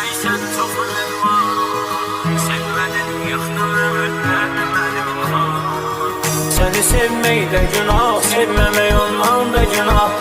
Sevdiysen çok önem var. Sevmedin yıktın ümitlerini benim var. Seni sevmeyi de günah, sevmemeyi olman da günah.